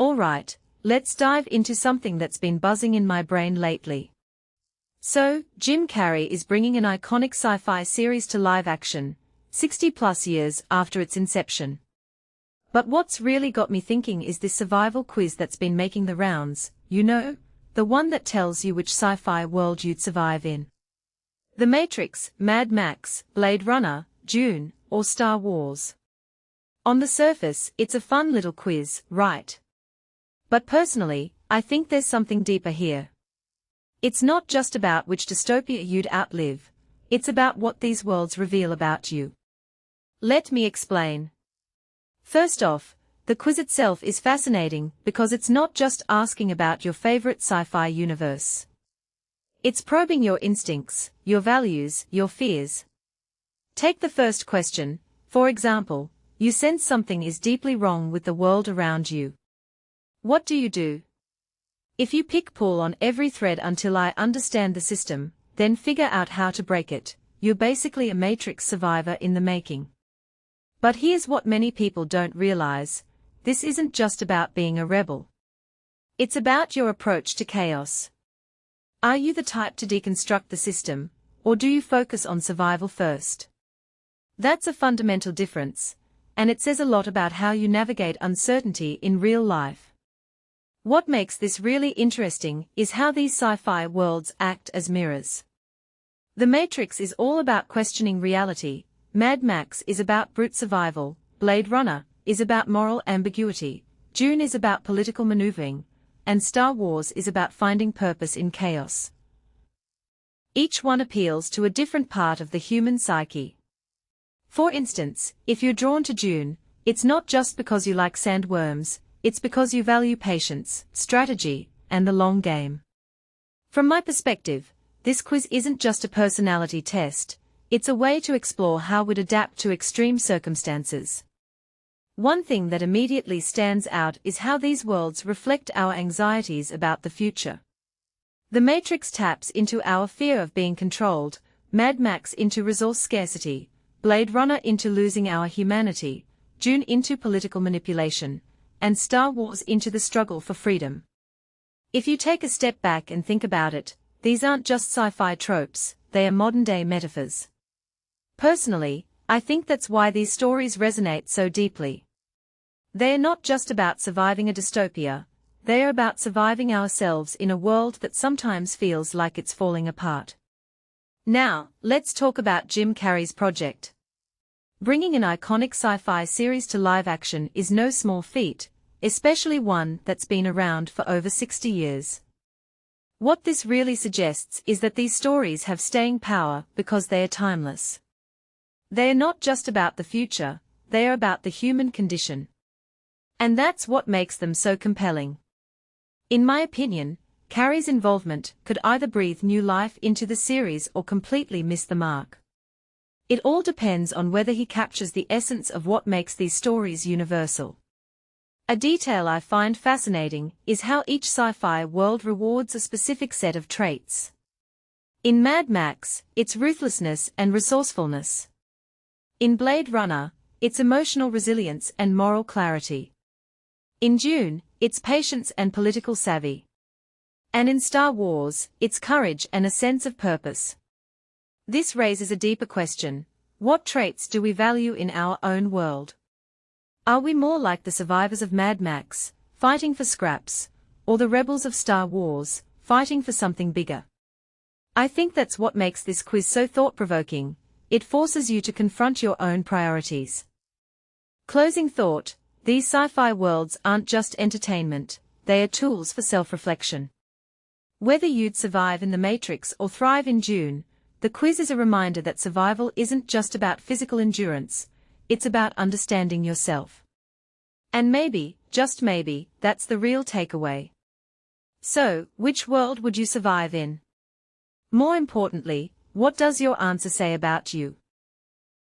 Alright, let's dive into something that's been buzzing in my brain lately. So, Jim Carrey is bringing an iconic sci-fi series to live action, 60+ years after its inception. But what's really got me thinking is this survival quiz that's been making the rounds, the one that tells you which sci-fi world you'd survive in. The Matrix, Mad Max, Blade Runner, Dune, or Star Wars. On the surface, it's a fun little quiz, right? But personally, I think there's something deeper here. It's not just about which dystopia you'd outlive, it's about what these worlds reveal about you. Let me explain. First off, the quiz itself is fascinating because it's not just asking about your favorite sci-fi universe. It's probing your instincts, your values, your fears. Take the first question, for example, you sense something is deeply wrong with the world around you. What do? If you pull on every thread until I understand the system, then figure out how to break it, you're basically a Matrix survivor in the making. But here's what many people don't realize, this isn't just about being a rebel. It's about your approach to chaos. Are you the type to deconstruct the system, or do you focus on survival first? That's a fundamental difference, and it says a lot about how you navigate uncertainty in real life. What makes this really interesting is how these sci-fi worlds act as mirrors. The Matrix is all about questioning reality, Mad Max is about brute survival, Blade Runner is about moral ambiguity, Dune is about political maneuvering, and Star Wars is about finding purpose in chaos. Each one appeals to a different part of the human psyche. For instance, if you're drawn to Dune, it's not just because you like sandworms, it's because you value patience, strategy, and the long game. From my perspective, this quiz isn't just a personality test, it's a way to explore how we'd adapt to extreme circumstances. One thing that immediately stands out is how these worlds reflect our anxieties about the future. The Matrix taps into our fear of being controlled, Mad Max into resource scarcity, Blade Runner into losing our humanity, Dune into political manipulation, and Star Wars into the struggle for freedom. If you take a step back and think about it, these aren't just sci-fi tropes, they are modern-day metaphors. Personally, I think that's why these stories resonate so deeply. They are not just about surviving a dystopia, they are about surviving ourselves in a world that sometimes feels like it's falling apart. Now, let's talk about Jim Carrey's project. Bringing an iconic sci-fi series to live action is no small feat, especially one that's been around for over 60 years. What this really suggests is that these stories have staying power because they are timeless. They are not just about the future, they are about the human condition. And that's what makes them so compelling. In my opinion, Carrey's involvement could either breathe new life into the series or completely miss the mark. It all depends on whether he captures the essence of what makes these stories universal. A detail I find fascinating is how each sci-fi world rewards a specific set of traits. In Mad Max, it's ruthlessness and resourcefulness. In Blade Runner, it's emotional resilience and moral clarity. In Dune, it's patience and political savvy. And in Star Wars, it's courage and a sense of purpose. This raises a deeper question: what traits do we value in our own world? Are we more like the survivors of Mad Max, fighting for scraps, or the rebels of Star Wars, fighting for something bigger? I think that's what makes this quiz so thought-provoking. It forces you to confront your own priorities. Closing thought, these sci-fi worlds aren't just entertainment, they are tools for self-reflection. Whether you'd survive in the Matrix or thrive in Dune, the quiz is a reminder that survival isn't just about physical endurance, it's about understanding yourself. And maybe, just maybe, that's the real takeaway. So, which world would you survive in? More importantly, what does your answer say about you?